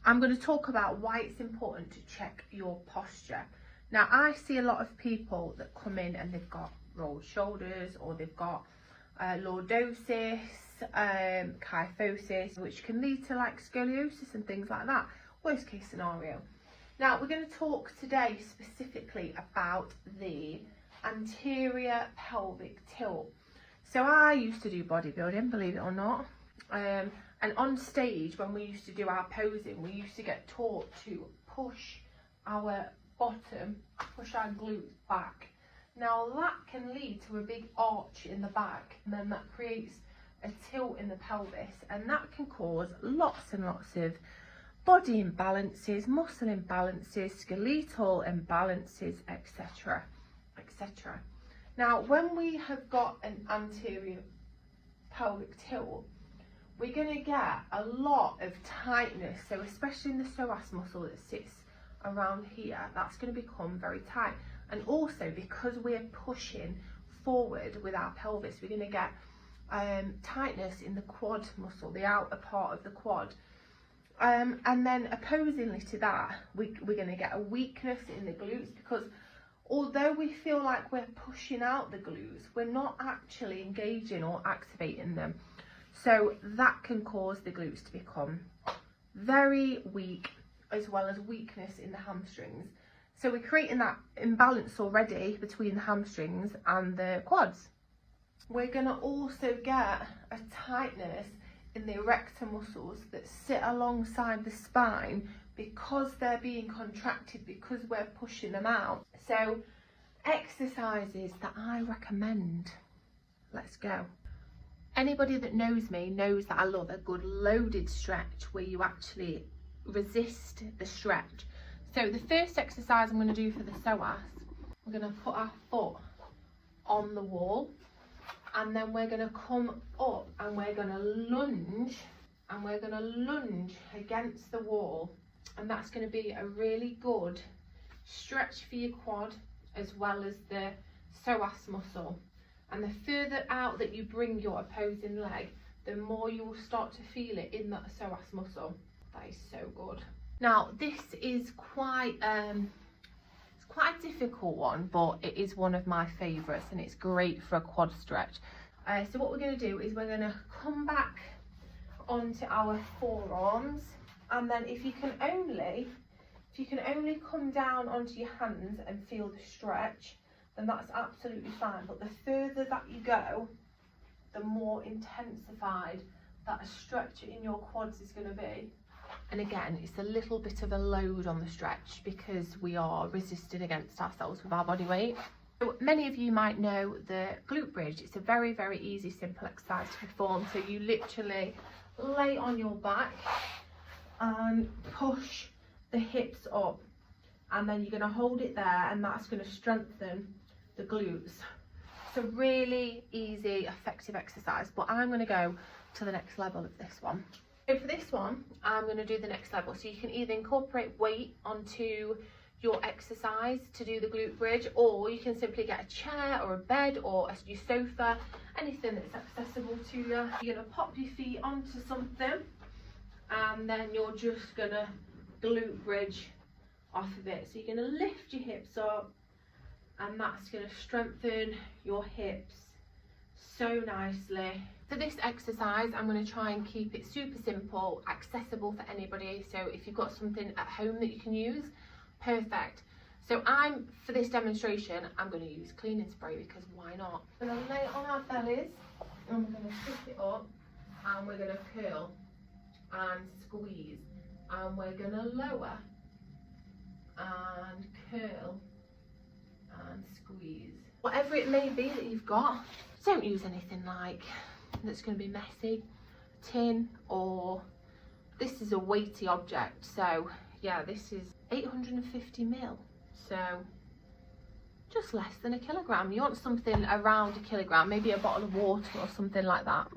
I'm going to talk about why it's important to check your posture. Now, I see a lot of people that come in and they've got rolled shoulders, or they've got lordosis, kyphosis, which can lead to like scoliosis and things like that. Worst case scenario. Now, we're going to talk today specifically about the anterior pelvic tilt. So I used to do bodybuilding, believe it or not. And on stage, when we used to do our posing, we used to get taught to push our bottom, push our glutes back. Now that can lead to a big arch in the back, and then that creates a tilt in the pelvis, and that can cause lots and lots of body imbalances, muscle imbalances, skeletal imbalances, etc, etc. Now, when we have got an anterior pelvic tilt, we're going to get a lot of tightness. So especially in the psoas muscle that sits around here, that's going to become very tight. And also, because we're pushing forward with our pelvis, we're going to get tightness in the quad muscle, the outer part of the quad. And then opposingly to that, we're going to get a weakness in the glutes, because although we feel like we're pushing out the glutes, we're not actually engaging or activating them. So that can cause the glutes to become very weak, as well as weakness in the hamstrings. So we're creating that imbalance already between the hamstrings and the quads. We're going to also get a tightness in the erector muscles that sit alongside the spine, because they're being contracted, because we're pushing them out. So exercises that I recommend. Let's go. Anybody that knows me knows that I love a good loaded stretch where you actually resist the stretch. So the first exercise I'm going to do for the psoas, we're going to put our foot on the wall, and then we're going to come up and we're going to lunge, and we're going to lunge against the wall, and that's going to be a really good stretch for your quad as well as the psoas muscle. And the further out that you bring your opposing leg, the more you will start to feel it in that psoas muscle. That is so good. Now, this is quite it's quite a difficult one, but it is one of my favourites, and it's great for a quad stretch. So what we're going to do is we're going to come back onto our forearms, and then if you can only come down onto your hands and feel the stretch, then that's absolutely fine. But the further that you go, the more intensified that stretch in your quads is going to be. And again, it's a little bit of a load on the stretch because we are resisting against ourselves with our body weight. So many of you might know the glute bridge. It's a very, very easy, simple exercise to perform. So you literally lay on your back and push the hips up, and then you're going to hold it there, and that's going to strengthen the glutes. It's a really easy, effective exercise, but I'm going to go to the next level of this one. So for this one, I'm going to do the next level. So you can either incorporate weight onto your exercise to do the glute bridge, or you can simply get a chair or a bed or your sofa, anything that's accessible to you. You're going to pop your feet onto something, and then you're just going to glute bridge off of it. So you're going to lift your hips up, and that's going to strengthen your hips so nicely. For this exercise, I'm going to try and keep it super simple, accessible for anybody. So if you've got something at home that you can use, perfect. So for this demonstration, I'm going to use cleaning spray, because why not? We're going to lay it on our bellies, and we're going to pick it up, and we're going to curl and squeeze, and we're going to lower and curl and squeeze. Whatever it may be that you've got, don't use anything like that's going to be messy, tin, or this is a weighty object. So yeah, this is 850 ml, so just less than a kilogram. You want something around a kilogram, maybe a bottle of water or something like that.